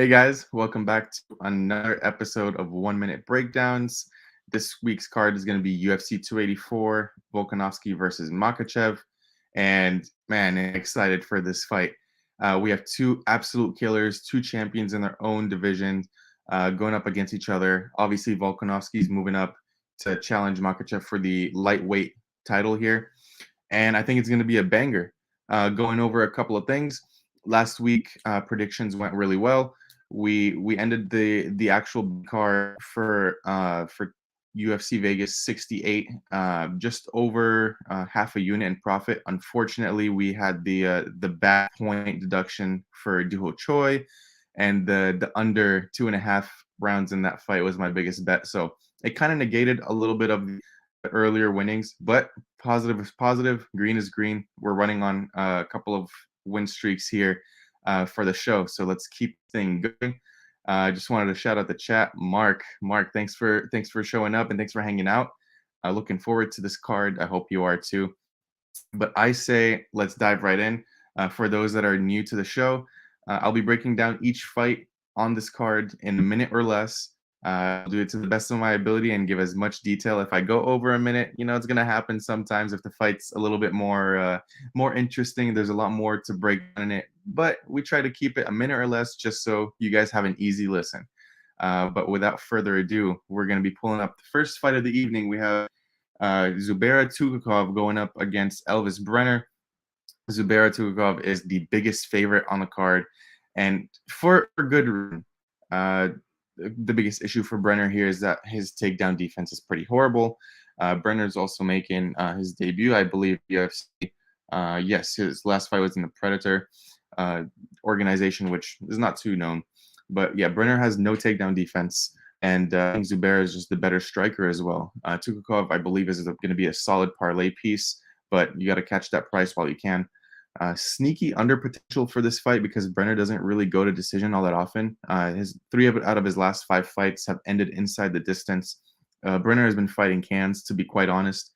Hey guys, welcome back to another episode of 1 Minute Breakdowns. This week's card is going to be UFC 284, Volkanovski versus Makhachev. And man, I'm excited for this fight. We have two absolute killers, two champions in their own division going up against each other. Obviously, Volkanovski's moving up to challenge Makhachev for the lightweight title here. And I think it's going to be a banger. Going over a couple of things. Last week, predictions went really well. We ended the actual card for UFC Vegas 68, just over half a unit in profit. Unfortunately, we had the bad point deduction for Duho Choi, and the under 2.5 rounds in that fight was my biggest bet. So it kind of negated a little bit of the earlier winnings, but positive is positive, green is green. We're running on a couple of win streaks here for the show, so let's keep things going. I just wanted to shout out the chat. Mark, thanks for showing up and thanks for hanging out. Looking forward to this card. I hope you are too. But I say let's dive right in. For those that are new to the show, I'll be breaking down each fight on this card in a minute or less. I'll do it to the best of my ability and give as much detail. If I go over a minute, it's going to happen sometimes if the fight's a little bit more interesting. There's a lot more to break down in it, but we try to keep it a minute or less just so you guys have an easy listen. But without further ado, we're going to be pulling up the first fight of the evening. We have Zubera Tukhakov going up against Elvis Brenner. Zubera Tukhakov is the biggest favorite on the card, and for good reason. The biggest issue for Brenner here is that his takedown defense is pretty horrible. Brenner's also making his debut, I believe, UFC. Yes, his last fight was in the Predator organization, which is not too known. But yeah, Brenner has no takedown defense, and I think Zubera is just the better striker as well. Tukhakov, I believe, is going to be a solid parlay piece, but you got to catch that price while you can. Sneaky under potential for this fight because Brenner doesn't really go to decision all that often. His out of his last 5 fights have ended inside the distance. Brenner has been fighting cans, to be quite honest.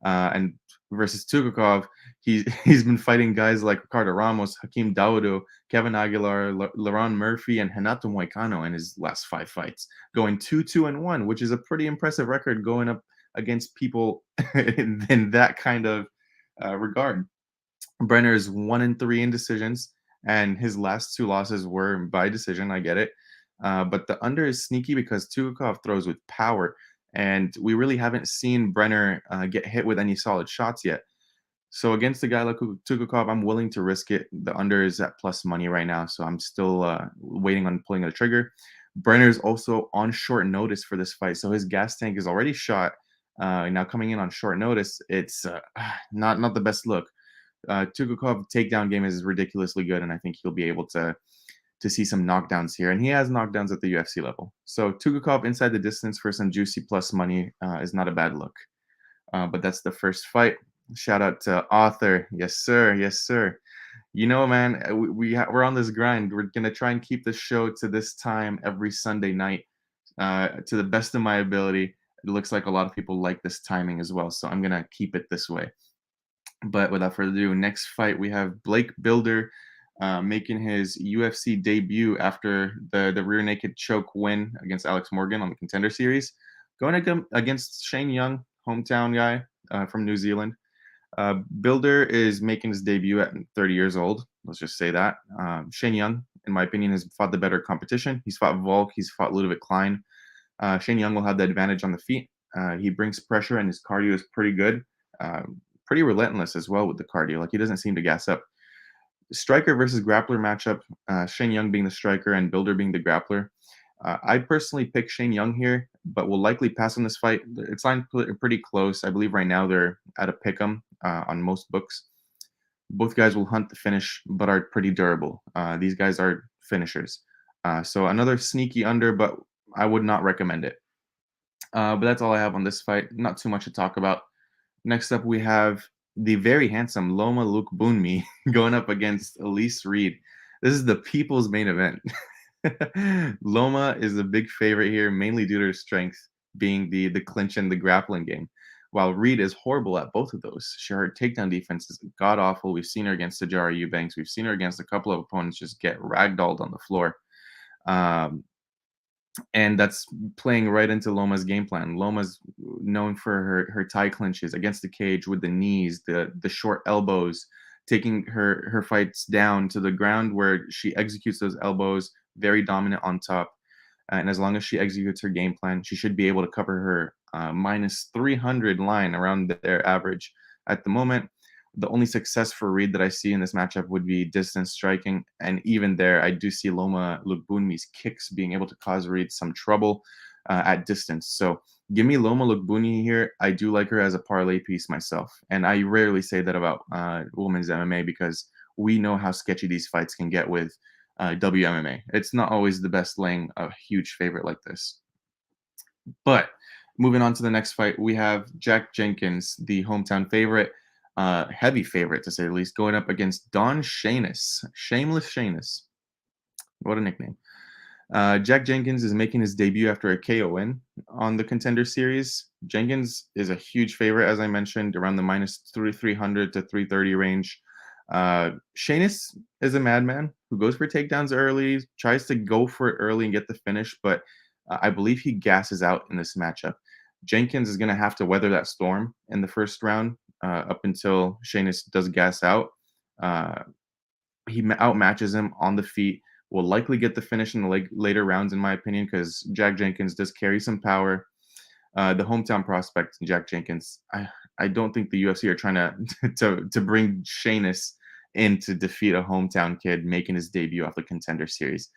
And versus Tukhakov, he's been fighting guys like Ricardo Ramos, Hakeem Dawodu, Kevin Aguilar, Laron Murphy, and Renato Moicano in his last 5 fights, going 2-2-1, which is a pretty impressive record going up against people in that kind of regard. Brenner is 1-3 in decisions, and his last 2 losses were by decision. I get it. But the under is sneaky because Tukhakov throws with power, and we really haven't seen Brenner get hit with any solid shots yet. So against a guy like Tukhakov, I'm willing to risk it. The under is at plus money right now, so I'm still waiting on pulling the trigger. Brenner is also on short notice for this fight, so his gas tank is already shot. Now coming in on short notice, it's not the best look. Tukhakov takedown game is ridiculously good, and I think he'll be able to see some knockdowns here. And he has knockdowns at the UFC level. So Tukhakov inside the distance for some juicy plus money is not a bad look. But that's the first fight. Shout out to Author. Yes, sir. Yes, sir. Man, we're on this grind. We're going to try and keep the show to this time every Sunday night to the best of my ability. It looks like a lot of people like this timing as well, so I'm going to keep it this way. But without further ado, next fight we have Blake Bilder making his UFC debut after the rear naked choke win against Alex Morgan on the Contender Series, going against Shane Young, hometown guy from New Zealand. Bilder is making his debut at 30 years old. Let's just say that. Shane Young, in my opinion, has fought the better competition. He's fought Volk. He's fought Ludovic Klein. Shane Young will have the advantage on the feet. He brings pressure, and his cardio is pretty good. Pretty relentless as well with the cardio. Like, he doesn't seem to gas up. Striker versus grappler matchup, Shane Young being the striker and Bilder being the grappler. I personally pick Shane Young here, but will likely pass on this fight. It's lined pretty close. I believe right now they're at a pick'em on most books. Both guys will hunt the finish, but are pretty durable. These guys are finishers. So another sneaky under, but I would not recommend it. But that's all I have on this fight. Not too much to talk about. Next up, we have the very handsome Loma Lookboonmee going up against Elise Reed. This is the people's main event. Loma is a big favorite here, mainly due to her strength being the clinch and the grappling game, while Reed is horrible at both of those. Her takedown defense is god-awful. We've seen her against Tajara Eubanks. We've seen her against a couple of opponents just get ragdolled on the floor. Um, and that's playing right into Loma's game plan. Loma's known for her tie clinches against the cage with the knees, the short elbows, taking her fights down to the ground where she executes those elbows, very dominant on top. And as long as she executes her game plan, she should be able to cover her minus 300 line around their average. At the moment, the only success for Reed that I see in this matchup would be distance striking. And even there, I do see Loma Lukbunmi's kicks being able to cause Reed some trouble at distance. So give me Loma Lukbunmi here. I do like her as a parlay piece myself. And I rarely say that about women's MMA because we know how sketchy these fights can get with WMMA. It's not always the best laying a huge favorite like this. But moving on to the next fight, we have Jack Jenkins, the hometown favorite, heavy favorite to say the least, going up against Don Shamus, Shameless Shamus. What a nickname. Jack Jenkins is making his debut after a KO win on the Contender Series. Jenkins is a huge favorite, as I mentioned, around the minus 300 to 330 range. Shamus is a madman who goes for takedowns early, tries to go for it early and get the finish, but I believe he gasses out in this matchup. Jenkins is going to have to weather that storm in the first round up until Shamus does gas out. He outmatches him on the feet, will likely get the finish in the later rounds, in my opinion, because Jack Jenkins does carry some power. The hometown prospect, Jack Jenkins, I don't think the UFC are trying to bring Shamus in to defeat a hometown kid making his debut off the Contender Series.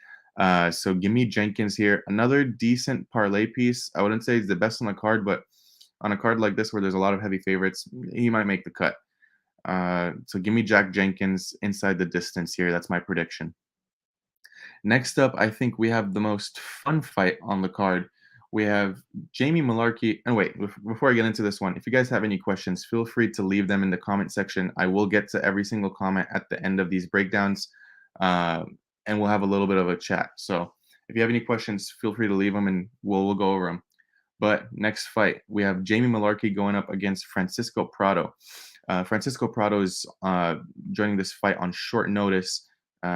So give me Jenkins here. Another decent parlay piece. I wouldn't say it's the best on the card, but on a card like this where there's a lot of heavy favorites, he might make the cut. So give me Jack Jenkins inside the distance here. That's my prediction. Next up, I think we have the most fun fight on the card. We have Jamie Mullarkey. And wait, before I get into this one, if you guys have any questions, feel free to leave them in the comment section. I will get to every single comment at the end of these breakdowns, and we'll have a little bit of a chat. So if you have any questions, feel free to leave them, and we'll go over them. But next fight, we have Jamie Mullarkey going up against Francisco Prado. Francisco Prado is joining this fight on short notice.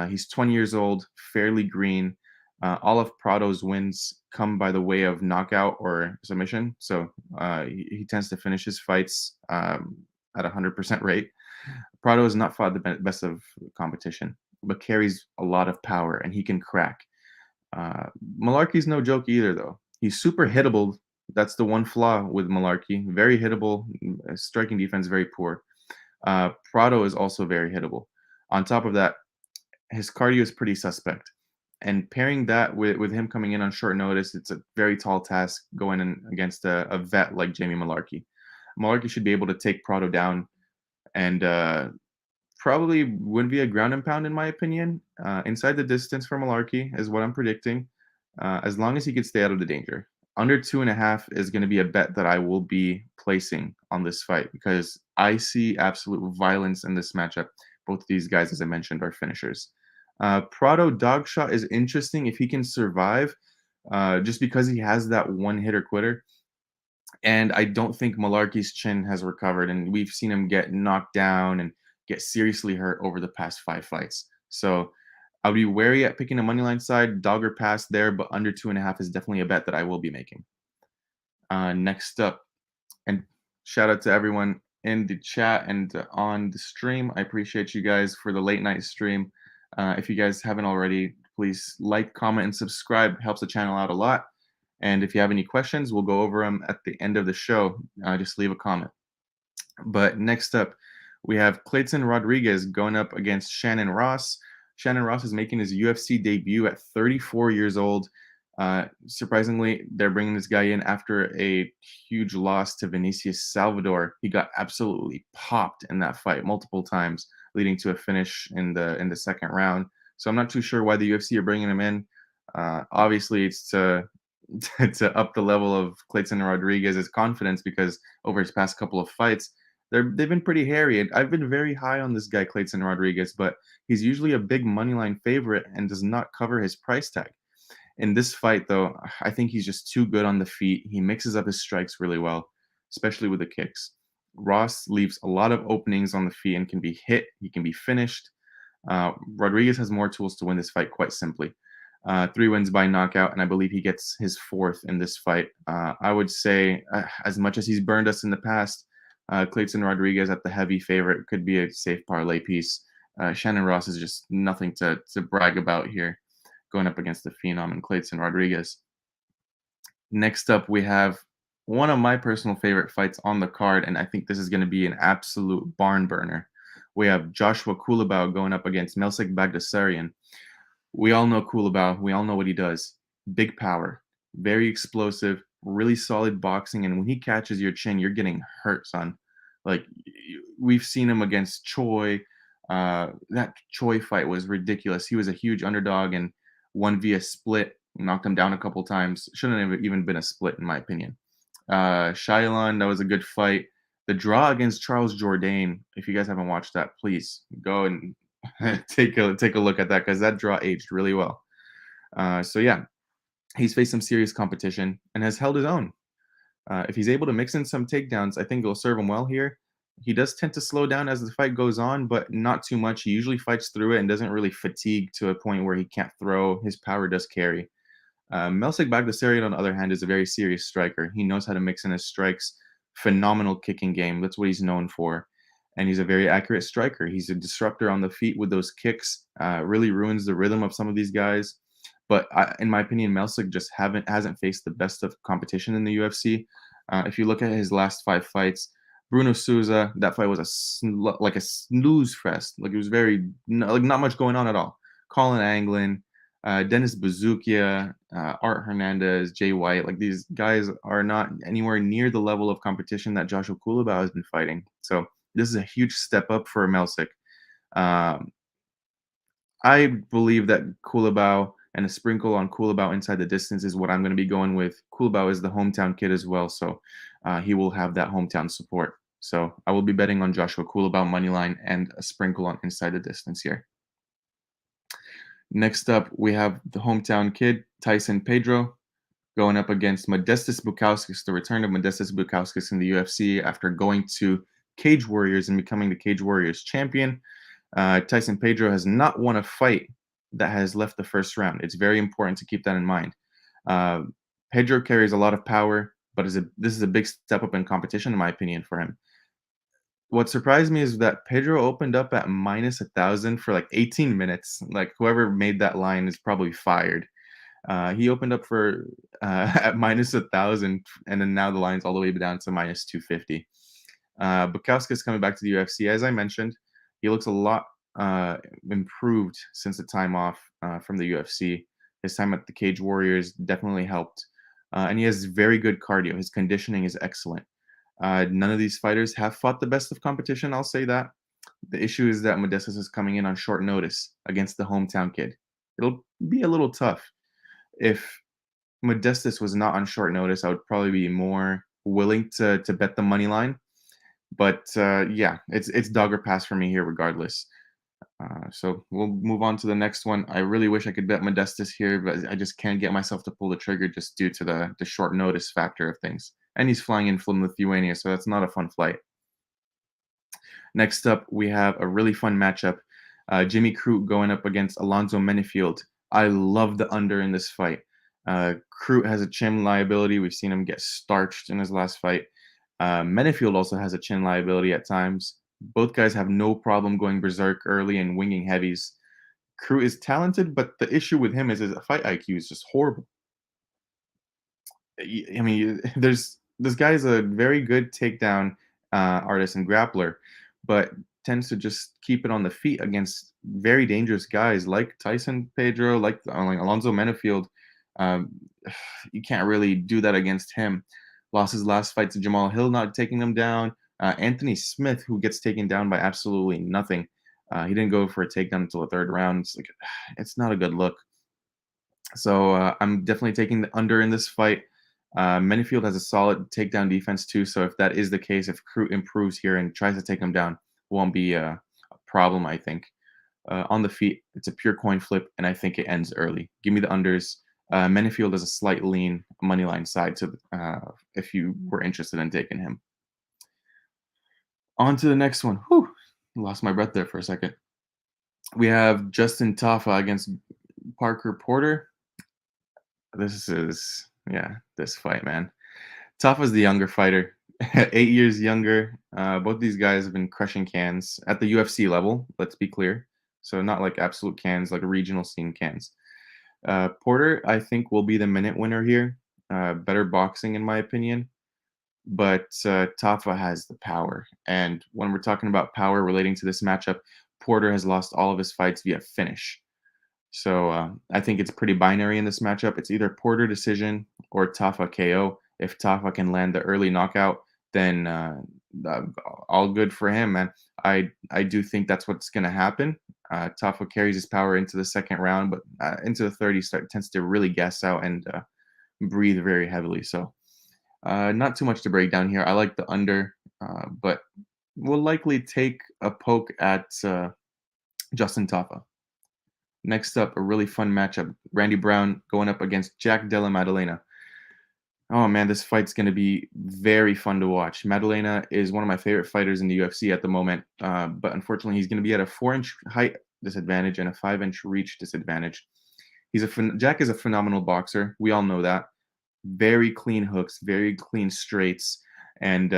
He's 20 years old, fairly green. All of Prado's wins come by the way of knockout or submission. So he tends to finish his fights at 100% rate. Prado has not fought the best of competition, but carries a lot of power and he can crack. Mullarkey's no joke either, though. He's super hittable. That's the one flaw with Mullarkey. Very hittable, striking defense very poor. Prado is also very hittable. On top of that, his cardio is pretty suspect. And pairing that with him coming in on short notice, it's a very tall task going in against a vet like Jamie Mullarkey. Mullarkey should be able to take Prado down and probably wouldn't be a ground and pound in my opinion. Inside the distance for Mullarkey is what I'm predicting, as long as he can stay out of the danger. Under 2.5 is going to be a bet that I will be placing on this fight because I see absolute violence in this matchup. Both of these guys, as I mentioned, are finishers. Prado dog shot is interesting if he can survive, just because he has that one hitter quitter. And I don't think Mullarkey's chin has recovered, and we've seen him get knocked down and get seriously hurt over the past 5 fights. So I'll be wary at picking a moneyline side, dog or pass there, but under 2.5 is definitely a bet that I will be making. Next up, and shout out to everyone in the chat and on the stream. I appreciate you guys for the late night stream. If you guys haven't already, please like, comment, and subscribe. It helps the channel out a lot. And if you have any questions, we'll go over them at the end of the show. Just leave a comment. But next up, we have Clayton Rodriguez going up against Shannon Ross. Shannon Ross is making his UFC debut at 34 years old. Surprisingly, they're bringing this guy in after a huge loss to Vinicius Salvador. He got absolutely popped in that fight multiple times, leading to a finish in the second round. So I'm not too sure why the UFC are bringing him in. Obviously, it's to up the level of Clayton Rodriguez's confidence because over his past couple of fights, they've been pretty hairy. And I've been very high on this guy, Clayton Rodriguez, but he's usually a big moneyline favorite and does not cover his price tag. In this fight, though, I think he's just too good on the feet. He mixes up his strikes really well, especially with the kicks. Ross leaves a lot of openings on the feet and can be hit. He can be finished. Rodriguez has more tools to win this fight, quite simply. Three wins by knockout, and I believe he gets his fourth in this fight. I would say, as much as he's burned us in the past, Clayton Rodriguez at the heavy favorite could be a safe parlay piece. Shannon Ross is just nothing to brag about here, going up against the Phenom and Clayton Rodriguez. Next up, we have one of my personal favorite fights on the card, and I think this is going to be an absolute barn burner. We have Joshua Kulabau going up against Melsik Bagdasaryan. We all know Kulabau. We all know what he does. Big power, very explosive, really solid boxing, and when he catches your chin, you're getting hurt, son. Like we've seen him against Choi. That Choi fight was ridiculous. He was a huge underdog and won via split. Knocked him down a couple times. Shouldn't have even been a split, in my opinion. Shylon, that was a good fight. The draw against Charles Jourdain. If you guys haven't watched that, please go and take a look at that because that draw aged really well. So yeah, he's faced some serious competition and has held his own. If he's able to mix in some takedowns, I think it'll serve him well here. He does tend to slow down as the fight goes on, but not too much. He usually fights through it and doesn't really fatigue to a point where he can't throw. His power does carry. Melsik Bagdasaryan, on the other hand, is a very serious striker. He knows how to mix in his strikes. Phenomenal kicking game. That's what he's known for. And he's a very accurate striker. He's a disruptor on the feet with those kicks. Really ruins the rhythm of some of these guys. But in my opinion, Melsik just hasn't faced the best of competition in the UFC. If you look at his last 5 fights, Bruno Souza, that fight was like a snooze fest. Like it was not much going on at all. Colin Anglin, Dennis Bazookia, Art Hernandez, Jay White, like these guys are not anywhere near the level of competition that Joshua Kulabau has been fighting. So this is a huge step up for Melsik. I believe that Kulabau and a sprinkle on Kulabau inside the distance is what I'm going to be going with. Kulabau is the hometown kid as well, so he will have that hometown support. So I will be betting on Joshua Kulabau moneyline and a sprinkle on inside the distance here. Next up, we have the hometown kid, Tyson Pedro, going up against Modestas Bukauskas, the return of Modestas Bukauskas in the UFC after going to Cage Warriors and becoming the Cage Warriors champion. Tyson Pedro has not won a fight that has left the first round. It's very important to keep that in mind. Pedro carries a lot of power, but this is a big step up in competition, in my opinion, for him. What surprised me is that Pedro opened up at -1,000 for like 18 minutes. Like whoever made that line is probably fired. He opened up for at -1,000, and then now the line's all the way down to -250. Bukowski's coming back to the UFC, as I mentioned. He looks a lot improved since the time off from the UFC. His time at the Cage Warriors definitely helped, and he has very good cardio. His conditioning is excellent. None of these fighters have fought the best of competition, I'll say that. The issue is that Modestas is coming in on short notice against the hometown kid. It'll be a little tough. If Modestas was not on short notice, I would probably be more willing to bet the money line. But yeah, it's dog or pass for me here regardless. So we'll move on to the next one. I really wish I could bet Modestas here, but I just can't get myself to pull the trigger just due to the short notice factor of things. And he's flying in from Lithuania, so that's not a fun flight. Next up, we have a really fun matchup. Jimmy Crute going up against Alonzo Menifield. I love the under in this fight. Crute has a chin liability. We've seen him get starched in his last fight. Menifield also has a chin liability at times. Both guys have no problem going berserk early and winging heavies. Crute is talented, but the issue with him is his fight IQ is just horrible. I mean, this guy is a very good takedown artist and grappler, but tends to just keep it on the feet against very dangerous guys like Tyson Pedro, like Alonzo Menifield. Um, you can't really do that against him. Lost his last fight to Jamal Hill, not taking him down. Anthony Smith, who gets taken down by absolutely nothing. He didn't go for a takedown until the third round. It's not a good look. So I'm definitely taking the under in this fight. Menifield has a solid takedown defense too. So if that is the case, if Crute improves here and tries to take him down, won't be a problem, I think. On the feet, it's a pure coin flip, and I think it ends early. Give me the unders. Menifield has a slight lean money line side to if you were interested in taking him. On to the next one. Whew, lost my breath there for a second. We have Justin Tafa against Parker Porter. This is yeah, this fight, man. Tafa's the younger fighter, 8 years younger. Both these guys have been crushing cans at the UFC level. Let's be clear. So not like absolute cans, like regional scene cans. Porter, I think, will be the minute winner here. Better boxing, in my opinion. But Tafa has the power. And when we're talking about power relating to this matchup, Porter has lost all of his fights via finish. So I think it's pretty binary in this matchup. It's either Porter decision or Tafa KO. If Tafa can land the early knockout, then uh, all good for him, man. I do think that's what's going to happen. Tafa carries his power into the second round, but into the third, tends to really gas out and breathe very heavily. So not too much to break down here. I like the under, but we'll likely take a poke at Justin Tafa. Next up, a really fun matchup. Randy Brown going up against Jack Della Maddalena. Oh man, this fight's going to be very fun to watch. Maddalena is one of my favorite fighters in the UFC at the moment, but unfortunately, he's going to be at a 4-inch height disadvantage and a 5-inch reach disadvantage. Jack is a phenomenal boxer. We all know that. Very clean hooks, very clean straights, and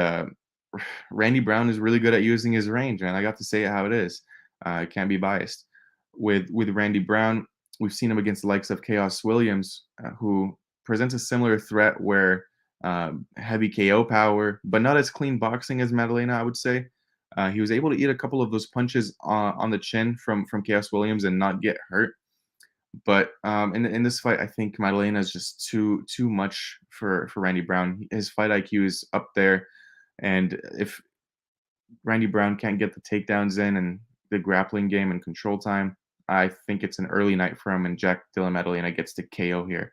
Randy Brown is really good at using his range. And I got to say it how it is. I can't be biased. With Randy Brown, we've seen him against the likes of Chaos Williams, who presents a similar threat where heavy KO power, but not as clean boxing as Maddalena, I would say. He was able to eat a couple of those punches on the chin from Chaos Williams and not get hurt. But in this fight, I think Maddalena is just too much for Randy Brown. His fight IQ is up there, and if Randy Brown can't get the takedowns in and the grappling game and control time, I think it's an early night for him, and Jack Della Maddalena gets the KO here.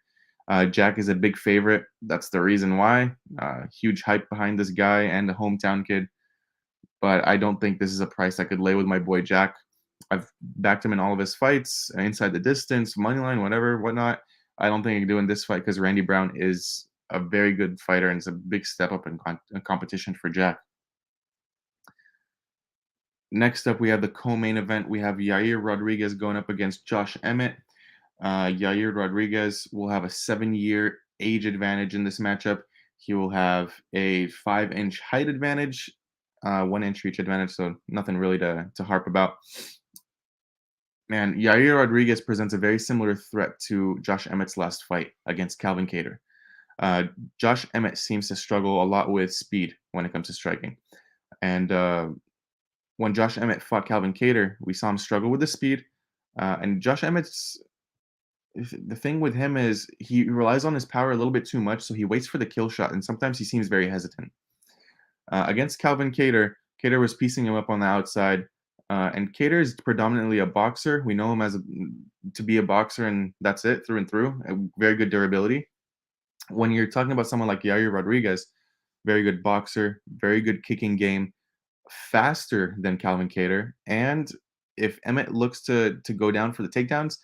Jack is a big favorite. That's the reason why. Huge hype behind this guy and a hometown kid. But I don't think this is a price I could lay with my boy Jack. I've backed him in all of his fights, inside the distance, money line, whatever, whatnot. I don't think I can do in this fight because Randy Brown is a very good fighter and it's a big step up in competition for Jack. Next up, we have the co-main event. We have Yair Rodriguez going up against Josh Emmett. Yair Rodriguez will have a 7-year age advantage in this matchup. He will have a 5-inch height advantage, 1-inch reach advantage, so nothing really to harp about. Man, Yair Rodriguez presents a very similar threat to Josh Emmett's last fight against Calvin Kattar. Josh Emmett seems to struggle a lot with speed when it comes to striking. And when Josh Emmett fought Calvin Kattar, we saw him struggle with the speed. And Josh Emmett's the thing with him is he relies on his power a little bit too much, so he waits for the kill shot, and sometimes he seems very hesitant. Against Calvin Kattar, Kattar was piecing him up on the outside, and Kattar is predominantly a boxer. We know him to be a boxer, and that's it through and through. Very good durability. When you're talking about someone like Yair Rodriguez, very good boxer, very good kicking game, faster than Calvin Kattar, and if Emmett looks to go down for the takedowns,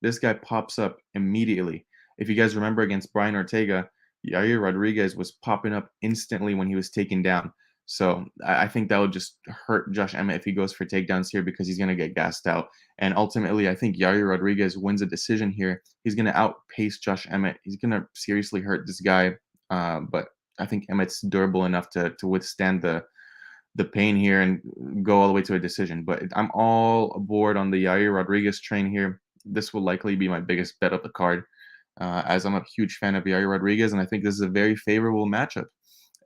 this guy pops up immediately. If you guys remember against Brian Ortega, Yair Rodriguez was popping up instantly when he was taken down. So I think that would just hurt Josh Emmett if he goes for takedowns here because he's going to get gassed out. And ultimately, I think Yair Rodriguez wins a decision here. He's going to outpace Josh Emmett. He's going to seriously hurt this guy. But I think Emmett's durable enough to withstand the pain here and go all the way to a decision. But I'm all aboard on the Yair Rodriguez train here. This will likely be my biggest bet of the card, as I'm a huge fan of Yair Rodriguez, and I think this is a very favorable matchup.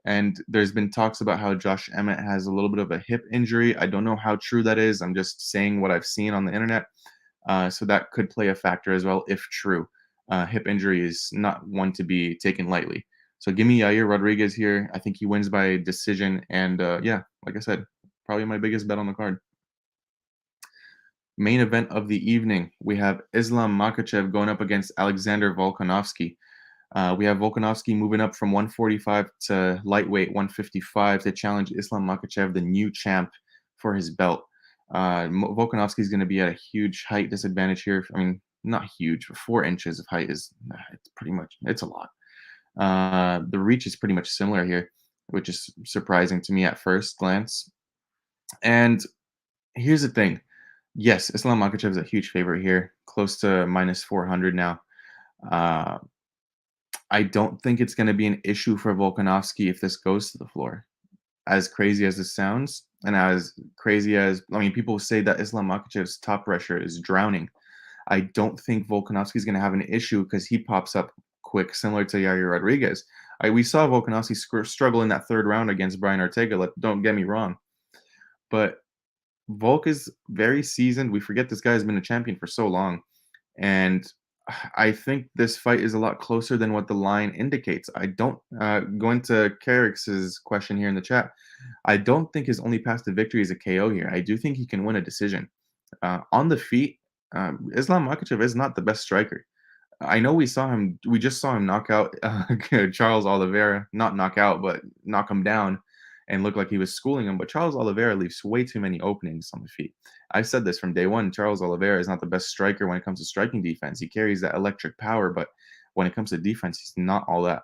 And there's been talks about how Josh Emmett has a little bit of a hip injury. I don't know how true that is. I'm just saying what I've seen on the internet. So that could play a factor as well, if true. Hip injury is not one to be taken lightly. So give me Yair Rodriguez here. I think he wins by decision. And yeah, like I said, probably my biggest bet on the card. Main event of the evening, we have Islam Makhachev going up against Alexander Volkanovski. We have Volkanovski moving up from 145 to lightweight 155 to challenge Islam Makhachev, the new champ, for his belt. Volkanovski is going to be at a huge height disadvantage here. I mean, not huge, but 4 inches of height is it's a lot. The reach is pretty much similar here, which is surprising to me at first glance. And here's the thing. Yes, Islam Makhachev is a huge favorite here, close to minus 400 now. I don't think it's going to be an issue for Volkanovski if this goes to the floor. As crazy as this sounds, and as crazy as I mean, people say that Islam Makhachev's top pressure is drowning. I don't think Volkanovski is going to have an issue because he pops up quick, similar to Yair Rodriguez. We saw Volkanovski struggle in that third round against Brian Ortega. Don't get me wrong, but Volk is very seasoned. We forget this guy has been a champion for so long, and I think this fight is a lot closer than what the line indicates. I don't going to Carrick's question here in the chat. I don't think his only path to victory is a KO here. I do think he can win a decision. On the feet, Islam Makhachev is not the best striker. I know we just saw him knock out Charles Oliveira, not knock out, but knock him down and look like he was schooling him. But Charles Oliveira leaves way too many openings on the feet. I've said this from day one. Charles Oliveira is not the best striker when it comes to striking defense. He carries that electric power, but when it comes to defense, he's not all that.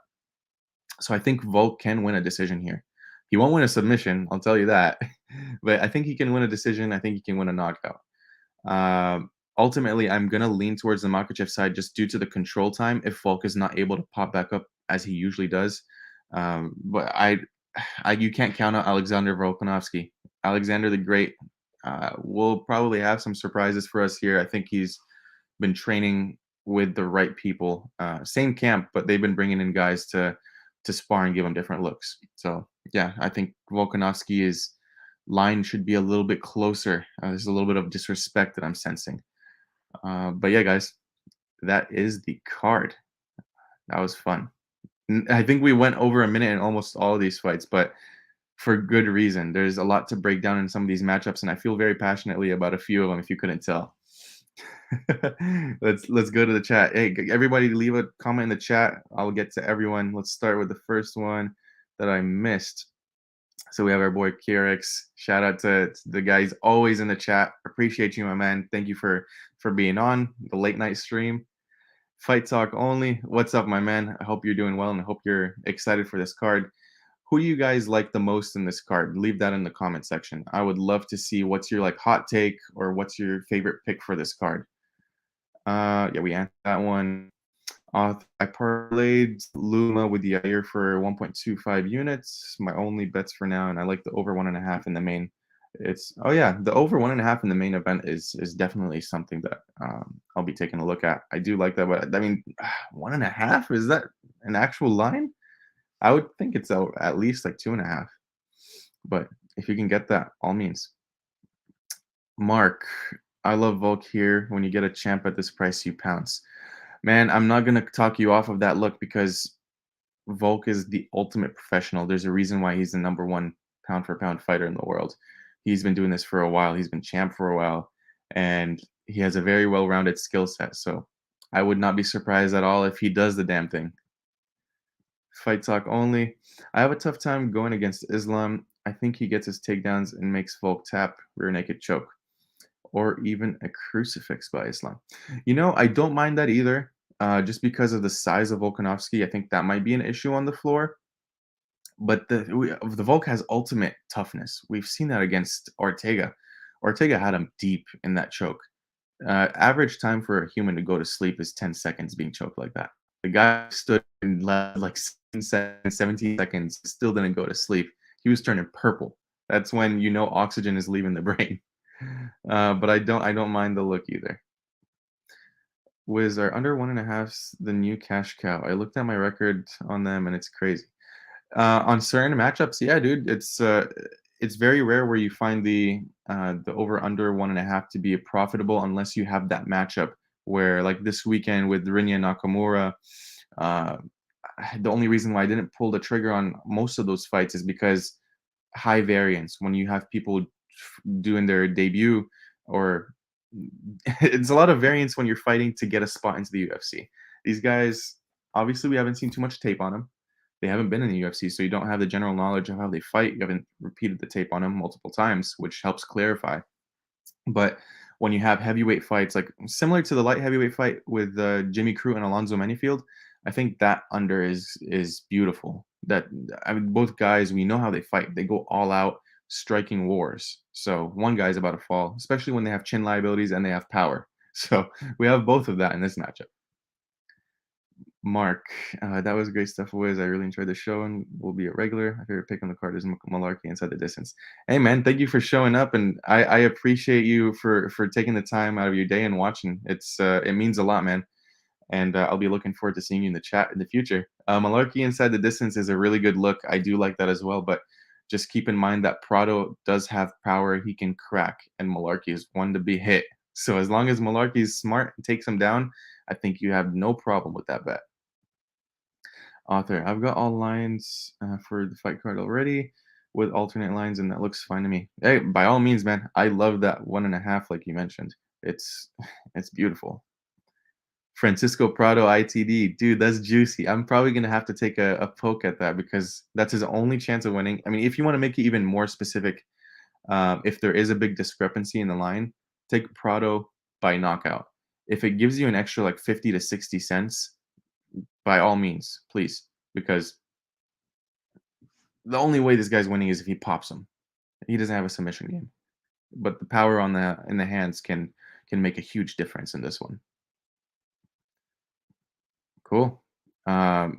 So I think Volk can win a decision here. He won't win a submission, I'll tell you that. But I think he can win a decision. I think he can win a knockout. Ultimately, I'm going to lean towards the Makhachev side just due to the control time if Volk is not able to pop back up as he usually does. But you can't count out Alexander Volkanovski. Alexander the Great will probably have some surprises for us here. I think he's been training with the right people. Same camp, but they've been bringing in guys to spar and give him different looks. So, yeah, I think Volkanovski's line should be a little bit closer. There's a little bit of disrespect that I'm sensing. But yeah, guys, that is the card. That was fun. I think we went over a minute in almost all of these fights, but for good reason. There's a lot to break down in some of these matchups, and I feel very passionately about a few of them, if you couldn't tell. Let's go to the chat. Hey, everybody leave a comment in the chat. I'll get to everyone. Let's start with the first one that I missed. So we have our boy Kyrix. Shout out to the guys always in the chat. Appreciate you, my man. Thank you for being on the late night stream. Fight Talk only. What's up, my man? I hope you're doing well and I hope you're excited for this card. Who do you guys like the most in this card? Leave that in the comment section. I would love to see what's your hot take or what's your favorite pick for this card. Yeah, we answered that one. I parlayed Luma with the Yair for 1.25 units. My only bets for now, and I like the over 1.5 in the main. The over 1.5 in the main event is definitely something that I'll be taking a look at. I do like that, but I mean, 1.5, is that an actual line? I would think it's at least 2.5. But if you can get that, all means. Mark, I love Volk here. When you get a champ at this price, you pounce. Man, I'm not going to talk you off of that look because Volk is the ultimate professional. There's a reason why he's the number one pound for pound fighter in the world. He's been doing this for a while. He's been champ for a while, and he has a very well-rounded skill set. So I would not be surprised at all if he does the damn thing. Fight Talk only. I have a tough time going against Islam. I think he gets his takedowns and makes Volk tap rear naked choke, or even a crucifix by Islam. I don't mind that either, just because of the size of Volkanovski. I think that might be an issue on the floor. But the Volk has ultimate toughness. We've seen that against Ortega. Ortega had him deep in that choke. Average time for a human to go to sleep is 10 seconds being choked like that. The guy stood in 17 seconds, still didn't go to sleep. He was turning purple. That's when oxygen is leaving the brain. But I don't mind the look either. Wiz, are under 1.5s the new cash cow? I looked at my record on them and it's crazy. On certain matchups, yeah, dude, it's very rare where you find the over under 1.5 to be profitable unless you have that matchup where, like this weekend with Rinya Nakamura, the only reason why I didn't pull the trigger on most of those fights is because high variance when you have people doing their debut, or it's a lot of variance when you're fighting to get a spot into the UFC. These guys, obviously, we haven't seen too much tape on them. They haven't been in the UFC, so you don't have the general knowledge of how they fight. You haven't repeated the tape on them multiple times, which helps clarify. But when you have heavyweight fights, like similar to the light heavyweight fight with Jimmy Crute and Alonzo Menifield, I think that under is beautiful. Both guys, we know how they fight. They go all out, striking wars. So one guy's about to fall, especially when they have chin liabilities and they have power. So we have both of that in this matchup. Mark, that was great stuff. Always, I really enjoyed the show, and will be a regular. My favorite pick on the card is Malarkey inside the distance. Hey, man, thank you for showing up, and I appreciate you for taking the time out of your day and watching. It means a lot, man. And I'll be looking forward to seeing you in the chat in the future. Malarkey inside the distance is a really good look. I do like that as well, but just keep in mind that Prado does have power he can crack, and Malarkey is one to be hit. So as long as Malarkey is smart and takes him down, I think you have no problem with that bet. Author, I've got all lines for the fight card already with alternate lines, and that looks fine to me. Hey, by all means, man, I love that 1.5, like you mentioned. It's it's beautiful. Francisco Prado ITD, dude, that's juicy. I'm probably gonna have to take a poke at that because that's his only chance of winning. I mean, if you want to make it even more specific, if there is a big discrepancy in the line, take Prado by knockout. If it gives you an extra like 50 to 60 cents, by all means, please, because the only way this guy's winning is if he pops him. He doesn't have a submission game, but the power on the in the hands can make a huge difference in this one. Cool.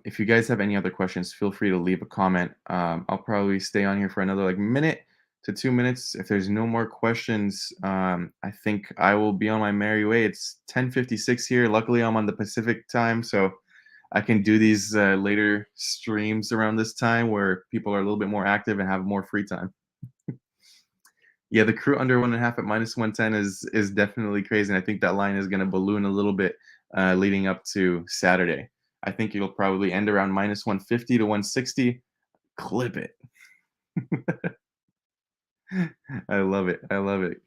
If you guys have any other questions, feel free to leave a comment. I'll probably stay on here for another like minute to 2 minutes. If there's no more questions, I think I will be on my merry way. It's 10:56 here. Luckily, I'm on the Pacific time, so I can do these later streams around this time where people are a little bit more active and have more free time. Yeah, the crew under 1.5 at -110 is definitely crazy, and I think that line is gonna balloon a little bit, leading up to Saturday. I think it'll probably end around -150 to 160. Clip it. I love it. I love it.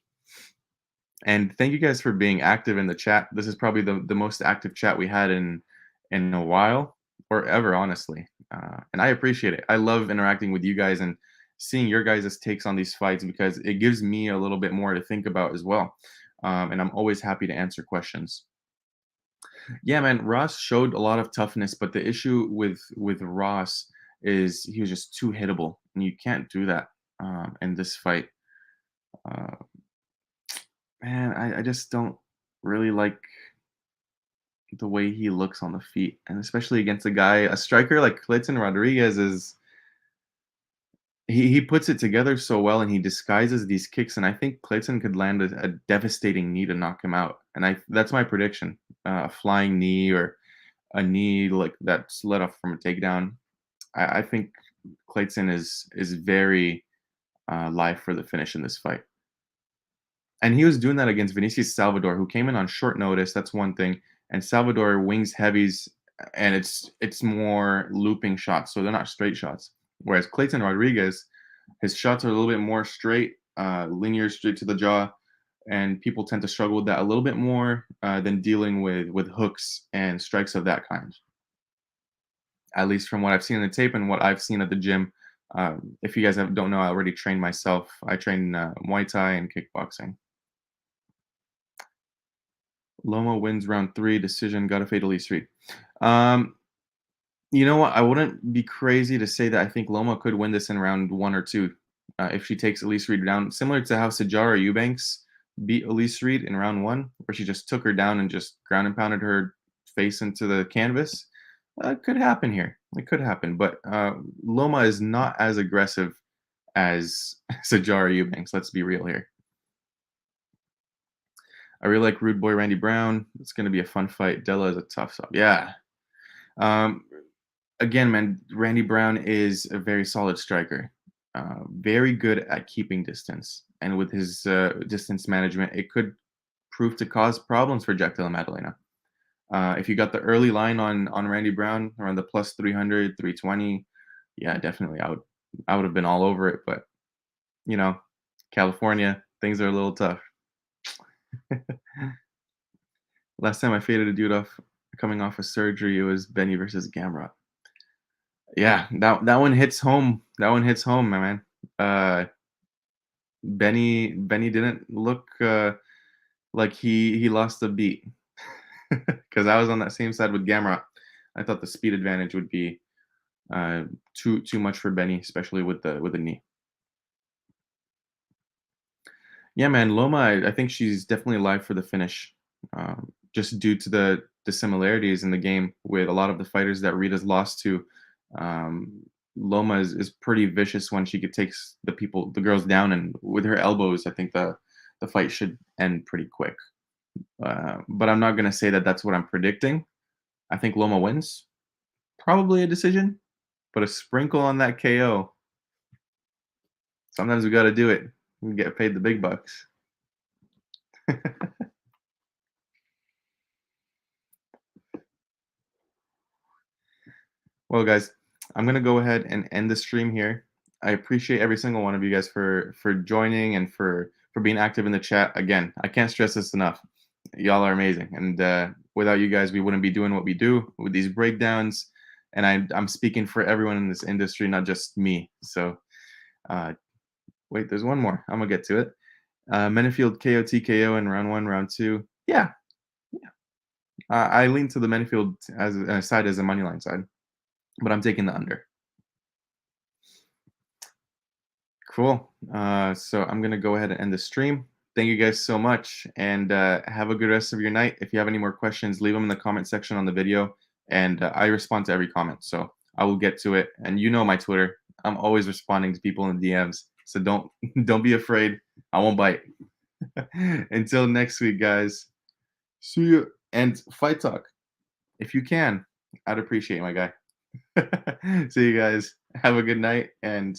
And thank you guys for being active in the chat. This is probably the most active chat we had in a while or ever, honestly. And I appreciate it. I love interacting with you guys and seeing your guys' takes on these fights because it gives me a little bit more to think about as well. And I'm always happy to answer questions. Yeah, man, Ross showed a lot of toughness, but the issue with Ross is he was just too hittable, and you can't do that in this fight. Uh, man, I just don't really like the way he looks on the feet, and especially against a striker like Clayton Rodriguez is he puts it together so well and he disguises these kicks, and I think Clayton could land a devastating knee to knock him out. And I that's my prediction. A flying knee or a knee like that's let off from a takedown. I think Clayton is very live for the finish in this fight. And he was doing that against Vinicius Salvador, who came in on short notice. That's one thing. And Salvador wings heavies, and it's more looping shots, so they're not straight shots. Whereas Clayton Rodriguez, his shots are a little bit more straight, linear, straight to the jaw, and people tend to struggle with that a little bit more than dealing with hooks and strikes of that kind. At least from what I've seen in the tape and what I've seen at the gym. If you guys don't know, I already trained myself. I train Muay Thai and kickboxing. Loma wins round 3, decision, got a fatal Elise Reed. You know what? I wouldn't be crazy to say that I think Loma could win this in round 1 or 2 if she takes Elise Reed down, similar to how Sajara Eubanks beat Elise Reed in round 1, where she just took her down and just ground and pounded her face into the canvas. It could happen here. It could happen, but Loma is not as aggressive as Sajara Eubanks. Let's be real here. I really like Rude Boy Randy Brown. It's going to be a fun fight. Della is a tough sub. Yeah. Again, man, Randy Brown is a very solid striker. Very good at keeping distance. And with his distance management, it could prove to cause problems for Jack Della Maddalena. If you got the early line on Randy Brown around the plus 300, 320, yeah, definitely. I would have been all over it. But, you know, California, things are a little tough. Last time I faded a dude off coming off of surgery, it was Benny versus Gamrot. Yeah, that one hits home. That one hits home, my man. Benny didn't look like he lost a beat because I was on that same side with Gamrot. I thought the speed advantage would be too much for Benny, especially with the knee. Yeah, man, Loma, I think she's definitely alive for the finish, just due to the similarities in the game with a lot of the fighters that Rita's lost to. Um, Loma is pretty vicious when she could takes the girls down, and with her elbows, I think the fight should end pretty quick. But I'm not gonna say that that's what I'm predicting. I think Loma wins, probably a decision, but a sprinkle on that KO. Sometimes we got to do it. We get paid the big bucks. Well, guys, I'm gonna go ahead and end the stream here. I appreciate every single one of you guys for joining and for being active in the chat. Again, I can't stress this enough. Y'all are amazing, and without you guys, we wouldn't be doing what we do with these breakdowns. And I'm speaking for everyone in this industry, not just me. So, uh, wait, there's one more. I'm gonna get to it. Menifield KO TKO in round one, round two. Yeah, I lean to the Menifield as a side as a money line side, but I'm taking the under. Cool. So I'm gonna go ahead and end the stream. Thank you guys so much, and have a good rest of your night. If you have any more questions, leave them in the comment section on the video, and I respond to every comment, so I will get to it. And you know my Twitter. I'm always responding to people in the DMs, so don't don't be afraid. I won't bite. Until next week, guys. See you. And fight talk, if you can. I'd appreciate it, my guy. See you guys. Have a good night, and